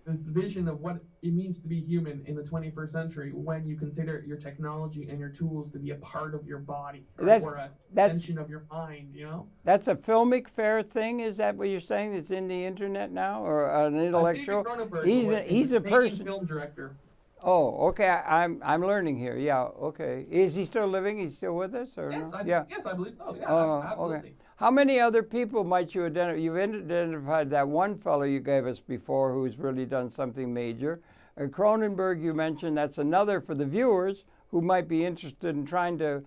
This vision of what it means to be human in the 21st century when you consider your technology and your tools to be a part of your body, right? Or an extension of your mind, you know? That's a filmic fair thing. Is that what you're saying? It's in the internet now, or an intellectual? David Cronenberg, He's a person. film director. Oh, okay. I'm learning here. Yeah. Okay. Is he still living? He's still with us, or yes, no? Yes, I believe so. Yeah, absolutely. Okay. How many other people might you identify? You've identified that one fellow you gave us before who's really done something major. Cronenberg, you mentioned, that's another for the viewers who might be interested in trying to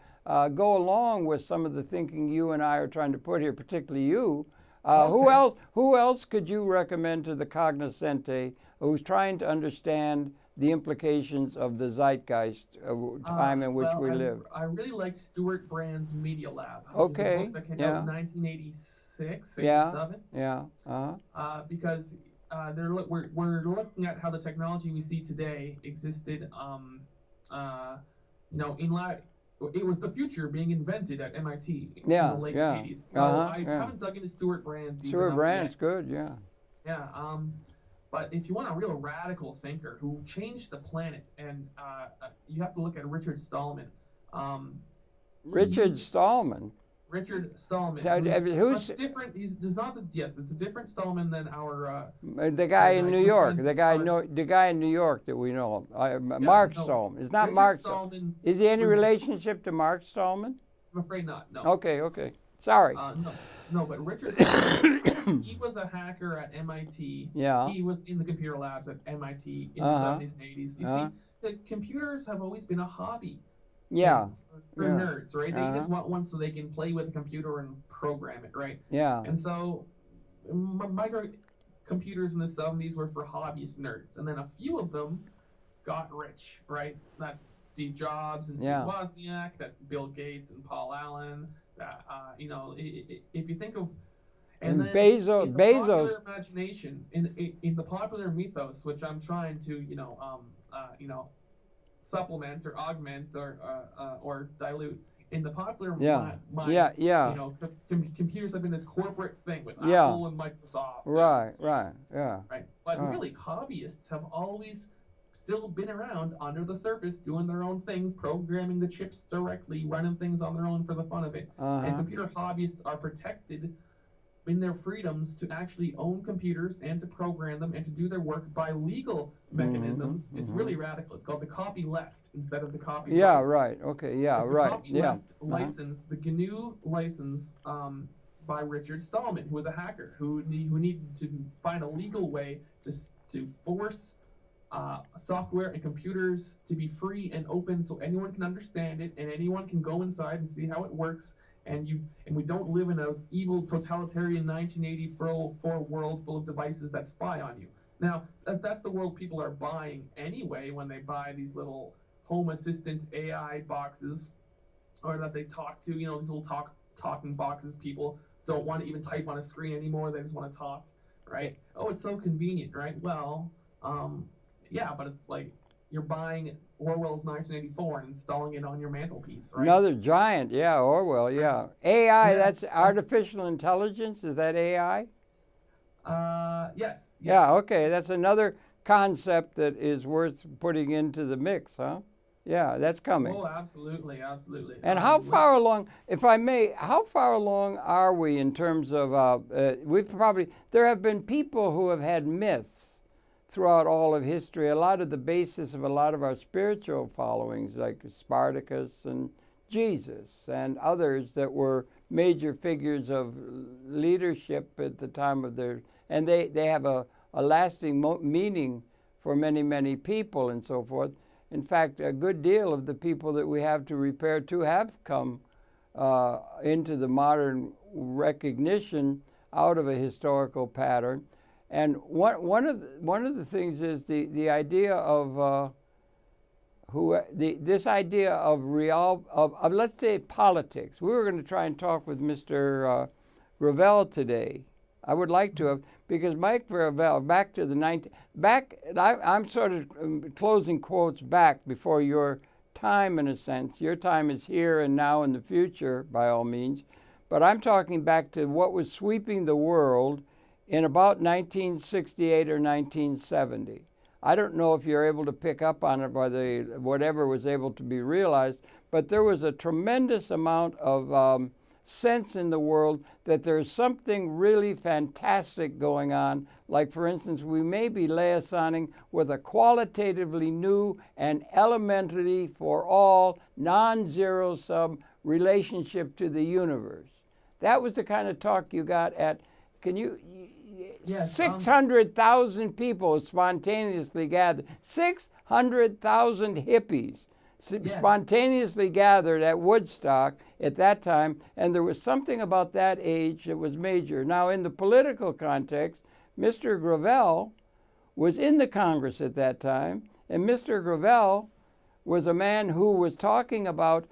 go along with some of the thinking you and I are trying to put here, particularly you. Okay. Who else could you recommend to the cognoscente who's trying to understand the implications of the zeitgeist time in which we live? I really liked Stuart Brand's Media Lab. Okay. It was a book that came out in 1986, 87. Yeah. Because we're looking at how the technology we see today existed. It was the future being invented at MIT in the late 80s. So I haven't dug into Stuart Brand. Stuart Brand's good, yeah. Yeah. But if you want a real radical thinker who changed the planet, and you have to look at Richard Stallman. Richard Stallman. Richard Stallman. Who's different? It's a different Stallman than our. The guy in New York. The guy in New York that we know. Mark Stallman. It's not Richard Mark Stallman. Is he any relationship to Mark Stallman? I'm afraid not. No. Okay. Sorry. No, but Richard Stallman, he was a hacker at MIT. Yeah. He was in the computer labs at MIT in the 70s and 80s. You see, the computers have always been a hobby. Yeah. For nerds, right? They just want one so they can play with a computer and program it, right? Yeah. And so microcomputers in the 70s were for hobbyist nerds. And then a few of them got rich, right? That's Steve Jobs and Steve Wozniak. That's Bill Gates and Paul Allen. If you think of and Bezos, in the popular imagination, in the popular mythos, which I'm trying to supplement or augment or dilute, in the popular mind, computers have been this corporate thing with Apple and Microsoft. Right. But really, hobbyists have always still been around under the surface, doing their own things, programming the chips directly, running things on their own for the fun of it. And computer hobbyists are protected in their freedoms to actually own computers and to program them and to do their work by legal mechanisms. It's really radical. It's called the copyleft instead of the copyright. Yeah, right. Okay, yeah, right. Copyleft license, the GNU license by Richard Stallman, who was a hacker, who needed to find a legal way to force software and computers to be free and open so anyone can understand it and anyone can go inside and see how it works. And we don't live in an evil totalitarian 1984 world full of devices that spy on you. Now, that's the world people are buying anyway when they buy these little home assistant AI boxes, or that they talk to, these little talking boxes. People don't want to even type on a screen anymore. They just want to talk, right? Oh, it's so convenient, right? Well, yeah, but it's like you're buying Orwell's 1984 and installing it on your mantelpiece, right? Another giant, Orwell, yeah. AI, that's artificial intelligence, is that AI? Yes. Yeah, okay, that's another concept that is worth putting into the mix, huh? Yeah, that's coming. Oh, absolutely. And how far along, if I may, how far along are we in terms of, there have been people who have had myths throughout all of history, a lot of the basis of a lot of our spiritual followings, like Spartacus and Jesus and others that were major figures of leadership at the time of their, and they have a lasting meaning for many, many people and so forth. In fact, a good deal of the people that we have to repair to have come into the modern recognition out of a historical pattern. And one of the things is the idea of this idea of let's say politics. We were going to try and talk with Mr. Gravel today. I would like to have, because Mike Gravel, I'm sort of closing quotes back before your time in a sense. Your time is here and now in the future by all means. but I'm talking back to what was sweeping the world in about 1968 or 1970. I don't know if you're able to pick up on it by whatever was able to be realized, but there was a tremendous amount of sense in the world that there's something really fantastic going on. Like, for instance, we may be liaisoning with a qualitatively new and elementary for all non-zero sum relationship to the universe. That was the kind of talk you got at, Yes, 600,000 people spontaneously gathered. 600,000 hippies spontaneously gathered at Woodstock at that time, and there was something about that age that was major. Now, in the political context, Mr. Gravel was in the Congress at that time, and Mr. Gravel was a man who was talking about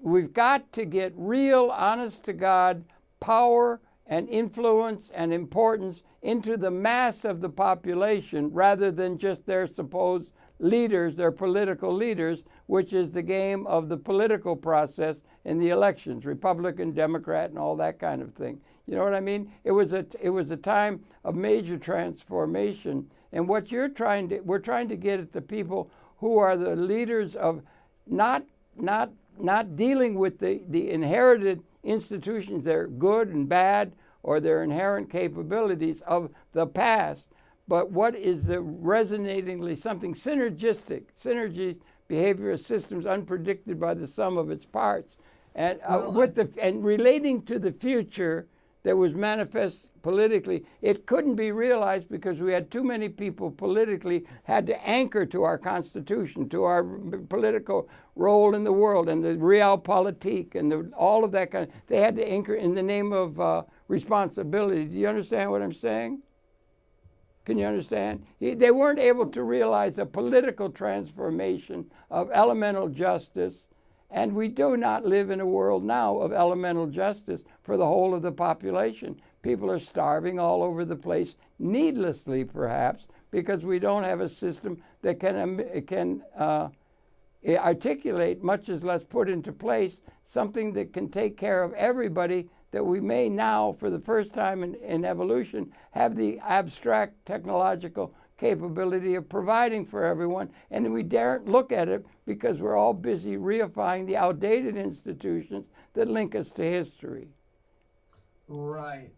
we've got to get real, honest-to-God power and influence and importance into the mass of the population rather than just their supposed leaders, their political leaders, which is the game of the political process in the elections, Republican, Democrat, and all that kind of thing. You know what I mean? It was a time of major transformation, and what we're trying to get at the people who are the leaders of not dealing with the inherited institutions, their good and bad, or their inherent capabilities of the past, but what is the resonatingly something synergistic, synergies, behavioral systems unpredicted by the sum of its parts, and and relating to the future that was manifest politically. It couldn't be realized because we had too many people politically had to anchor to our Constitution, to our political role in the world, and the realpolitik, and all of that kind of. They had to anchor in the name of responsibility. Do you understand what I'm saying? Can you understand? They weren't able to realize a political transformation of elemental justice, and we do not live in a world now of elemental justice for the whole of the population. People are starving all over the place, needlessly perhaps, because we don't have a system that can articulate, much as less put into place, something that can take care of everybody, that we may now, for the first time in evolution, have the abstract technological capability of providing for everyone, and we daren't look at it because we're all busy reifying the outdated institutions that link us to history. Right.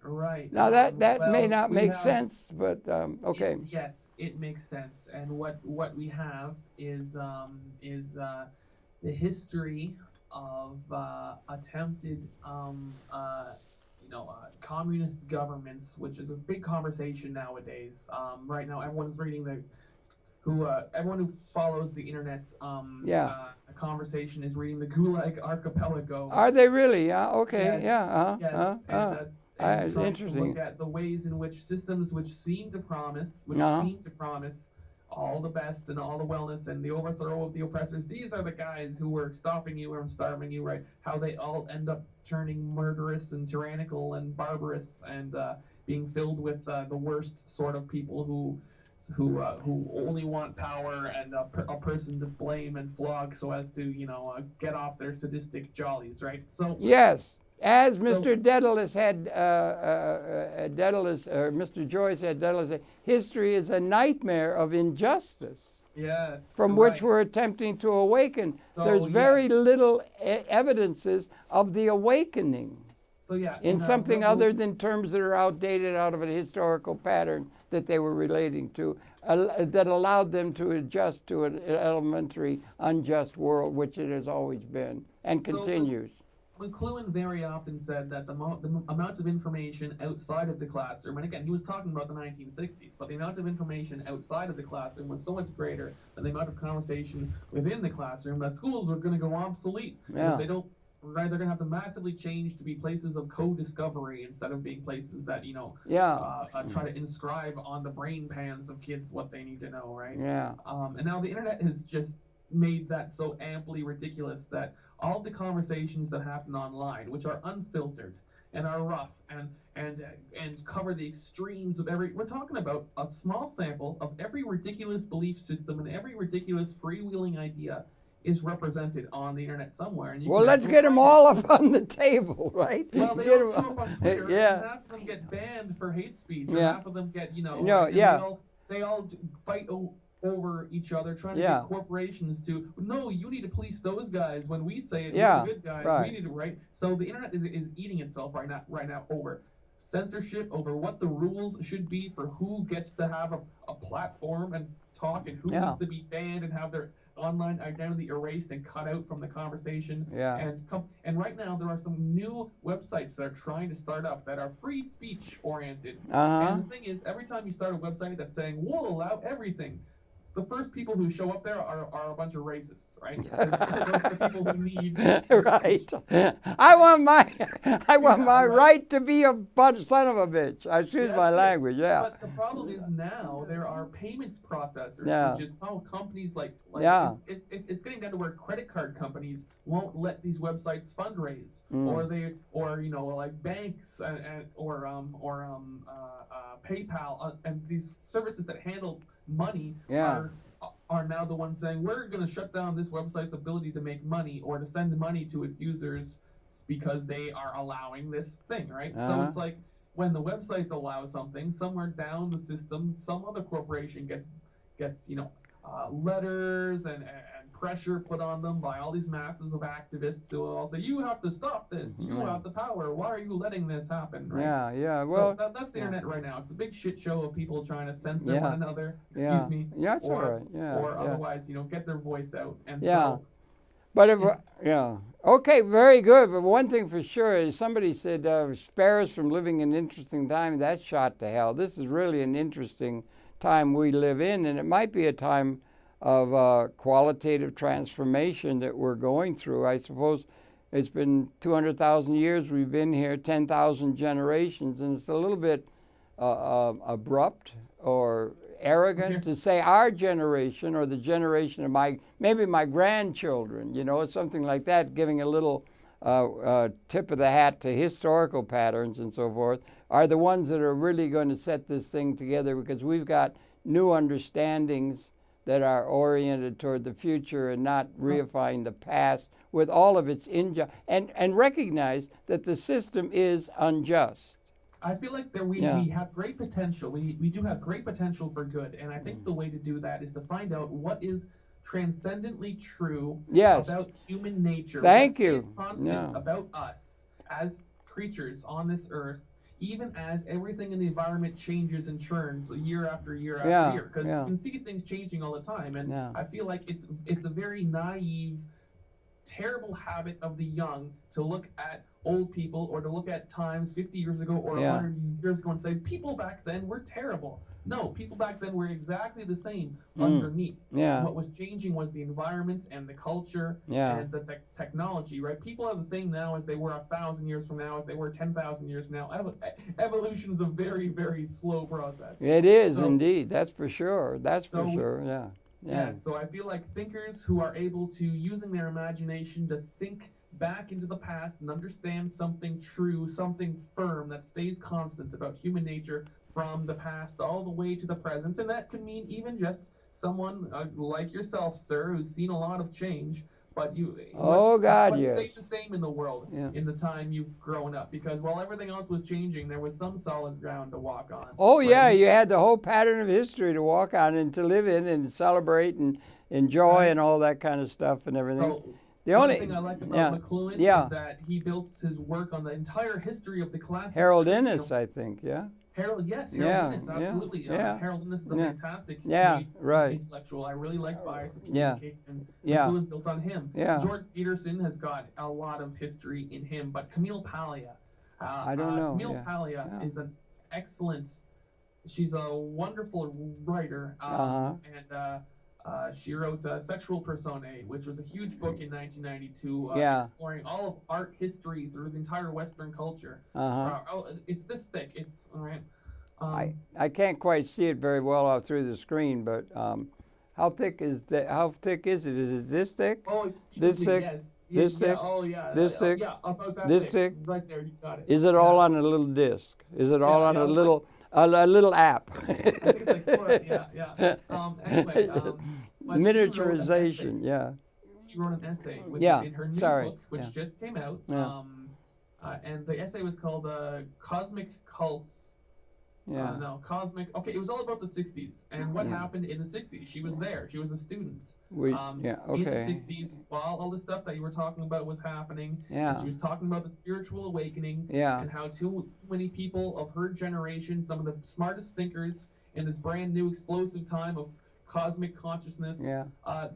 Now that may not make sense, but okay. Yes, it makes sense. And what we have is the history of attempted communist governments, which is a big conversation nowadays. Right now, everyone's reading everyone who follows the internet conversation is reading the Gulag Archipelago. Are they really? Yeah. Okay. Yes. Yeah. And trying interesting. to look at the ways in which systems which seem to promise all the best and all the wellness and the overthrow of the oppressors. These are the guys who were stopping you and starving you, right? How they all end up turning murderous and tyrannical and barbarous and being filled with the worst sort of people who only want power and a person to blame and flog so as to get off their sadistic jollies, right? So yes, as Mr. Daedalus had Mr. Joyce had Daedalus said, history is a nightmare of injustice. Yes, from which we're attempting to awaken. So, there's very little evidences of the awakening. So in something other than terms that are outdated out of a historical pattern that they were relating to, that allowed them to adjust to an elementary unjust world, which it has always been and continues. McLuhan very often said that the amount of information outside of the classroom, and again, he was talking about the 1960s, but the amount of information outside of the classroom was so much greater than the amount of conversation within the classroom that schools are going to go obsolete. Yeah. If they don't, right, they're going to have to massively change to be places of co-discovery instead of being places that, try to inscribe on the brain pans of kids what they need to know, right? Yeah. And now the internet has just made that so amply ridiculous that all the conversations that happen online, which are unfiltered and are rough and cover the extremes of we're talking about a small sample of every ridiculous belief system and every ridiculous freewheeling idea is represented on the internet somewhere. And well, let's get them all up on the table, right? Well, they all show up on Twitter, and half of them get banned for hate speech, and half of them get, they all fight over each other, trying to get corporations to, no, you need to police those guys when we say it, we're the good guys, we need to, right? So the internet is eating itself right now over censorship, over what the rules should be for who gets to have a platform and talk, and who needs to be banned and have their online identity erased and cut out from the conversation. And right now there are some new websites that are trying to start up that are free speech oriented. And the thing is, every time you start a website that's saying we'll allow everything, the first people who show up there are a bunch of racists, right? Those are the people who need. Right. I want my right to be a son of a bitch. I choose my language. Yeah. But the problem is now there are payments processors, which is how companies like it's getting down to where credit card companies won't let these websites fundraise, or like banks or PayPal and these services that handle money are now the ones saying we're going to shut down this website's ability to make money or to send money to its users because they are allowing this thing, right? So it's like when the websites allow something, somewhere down the system, some other corporation gets letters and pressure put on them by all these masses of activists who will all say, you have to stop this, you have the power, why are you letting this happen, right? Well, so that's the internet right now. It's a big shit show of people trying to censor one another, or otherwise, get their voice out. And so but okay, very good. But one thing for sure is somebody said, spare us from living in an interesting time. That's shot to hell. This is really an interesting time we live in, and it might be a time of qualitative transformation that we're going through. I suppose it's been 200,000 years we've been here, 10,000 generations, and it's a little bit abrupt or arrogant to say our generation or the generation of maybe my grandchildren, something like that, giving a little tip of the hat to historical patterns and so forth, are the ones that are really going to set this thing together, because we've got new understandings that are oriented toward the future and not reifying the past with all of its injustice, and recognize that the system is unjust. I feel like we have great potential. We do have great potential for good, and I think the way to do that is to find out what is transcendently true about human nature. Thank you. Constant about us as creatures on this earth, even as everything in the environment changes and churns year after year after year, because you can see things changing all the time, and I feel like it's a very naive, terrible habit of the young to look at old people or to look at times 50 years ago or 100 years ago and say people back then were terrible. No, people back then were exactly the same underneath. What was changing was the environment and the culture and the technology, right? People are the same now as they were 1,000 years from now, as they were 10,000 years from now. Evolution is a very, very slow process. It is indeed. That's for sure. So I feel like thinkers who are able to, using their imagination, to think back into the past and understand something true, something firm that stays constant about human nature from the past all the way to the present. And that can mean even just someone like yourself, sir, who's seen a lot of change, but what stayed the same in the world in the time you've grown up? Because while everything else was changing, there was some solid ground to walk on. You had the whole pattern of history to walk on and to live in and celebrate and enjoy and all that kind of stuff and everything. So, the only thing I like about McLuhan is that he built his work on the entire history of the classics. Harold Innis, I think, Harold Innis, absolutely. Harold Innis is a fantastic intellectual. I really like Bias of Communication. McLuhan built on him. George Peterson has got a lot of history in him, but Camille Paglia, I don't know. Camille Paglia is an excellent. She's a wonderful writer, and she wrote Sexual Personae, which was a huge book in 1992, exploring all of art history through the entire Western culture. It's this thick. It's all right. I can't quite see it very well out through the screen, but how thick is that? How thick is it? Is it this thick? Oh, this thick? Yes. This thick? Oh, yeah. This thick? Yeah, about that this thick. thick? Right there, you got it. Is it all on a little disc? Is it all on a little app? I think it's like 4, Anyway, miniaturization, she wrote an essay in her new book, which just came out. And the essay was called Cosmic Cults. No, Cosmic. Okay, it was all about the 60s and what happened in the 60s. She was there. She was a student. In the 60s, while all the stuff that you were talking about was happening, and she was talking about the spiritual awakening and how too many people of her generation, some of the smartest thinkers in this brand new explosive time of cosmic consciousness, a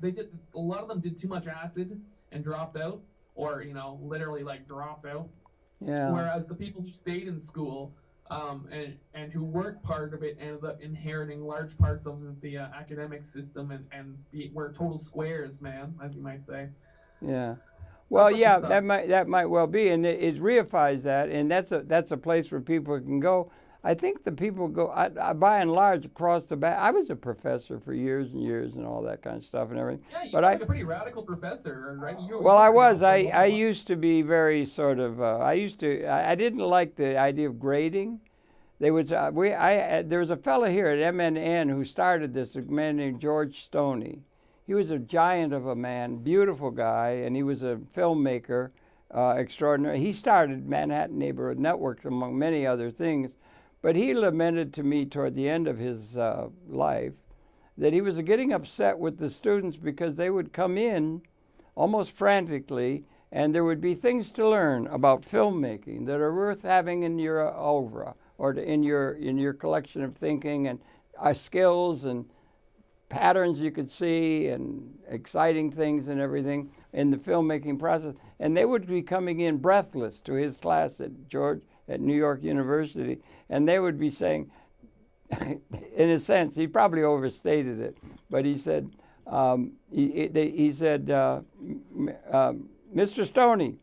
lot of them did too much acid and dropped out, or literally like dropped out. Whereas the people who stayed in school and who weren't part of it ended up inheriting large parts of the academic system and were total squares, man, as you might say. Yeah. Well, that might well be, and it reifies that, and that's a place where people can go. I think the people go, by and large, across the back. I was a professor for years and years and all that kind of stuff and everything. Yeah, you were like a pretty radical professor, right? I was. I used to be very sort of, I didn't like the idea of grading. There was a fellow here at MNN who started this, a man named George Stoney. He was a giant of a man, beautiful guy, and he was a filmmaker extraordinary. He started Manhattan Neighborhood Networks, among many other things. But he lamented to me toward the end of his life that he was getting upset with the students because they would come in almost frantically, and there would be things to learn about filmmaking that are worth having in your oeuvre or in your collection of thinking and skills and patterns you could see and exciting things and everything in the filmmaking process. And they would be coming in breathless to his class at New York University, and they would be saying, in a sense, he probably overstated it, but he said, Mr. Stoney,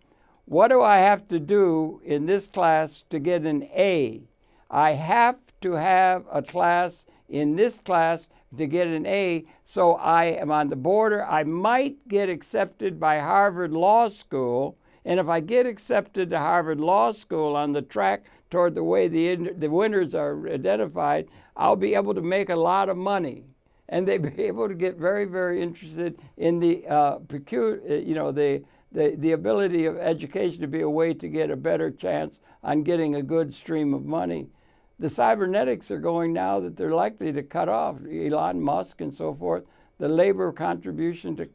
what do I have to do in this class to get an A? I have to have a class in this class to get an A, so I am on the border. I might get accepted by Harvard Law School, and if I get accepted to Harvard Law School on the track toward the way the winners are identified, I'll be able to make a lot of money. And they'd be able to get very, very interested in the the ability of education to be a way to get a better chance on getting a good stream of money. The cybernetics are going now that they're likely to cut off, Elon Musk and so forth, the labor contribution to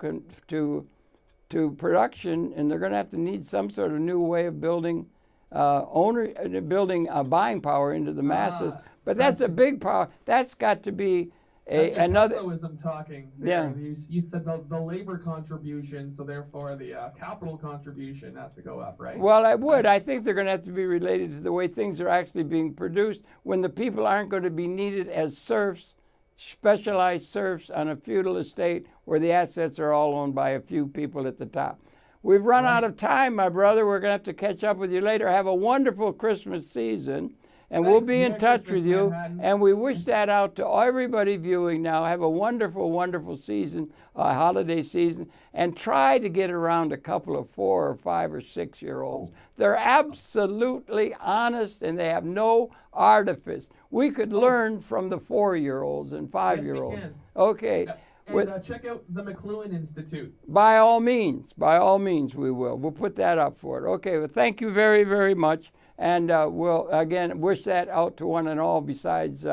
production, and they're going to have to need some sort of new way of building buying power into the masses. But that's a big power. That's got to be another. Capitalism talking. There. Yeah. You said the labor contribution, so therefore the capital contribution has to go up, right? Well, I would. I think they're going to have to be related to the way things are actually being produced when the people aren't going to be needed as serfs, specialized serfs on a feudal estate where the assets are all owned by a few people at the top. We've run out of time, my brother. We're going to have to catch up with you later. Have a wonderful Christmas season. And we'll be in touch with you. And we wish that out to everybody viewing now. Have a wonderful, wonderful season, holiday season, and try to get around a couple of 4 or 5 or 6 year olds. They're absolutely honest and they have no artifice. We could learn from the 4-year-olds and 5-year-olds. Yes, we can. Okay. And check out the McLuhan Institute. By all means, we will. We'll put that up for it. Okay, well, thank you very, very much. And we'll, again, wish that out to one and all besides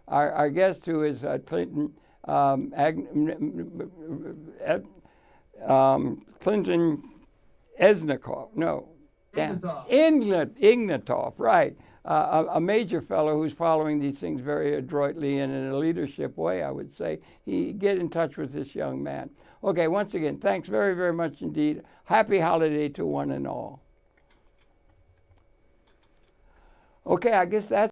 our guest, who is Clinton Esnikov. No. Ignatov, right. A major fellow who's following these things very adroitly and in a leadership way, I would say. Get in touch with this young man. Okay, once again, thanks very, very much indeed. Happy holiday to one and all. Okay, I guess that's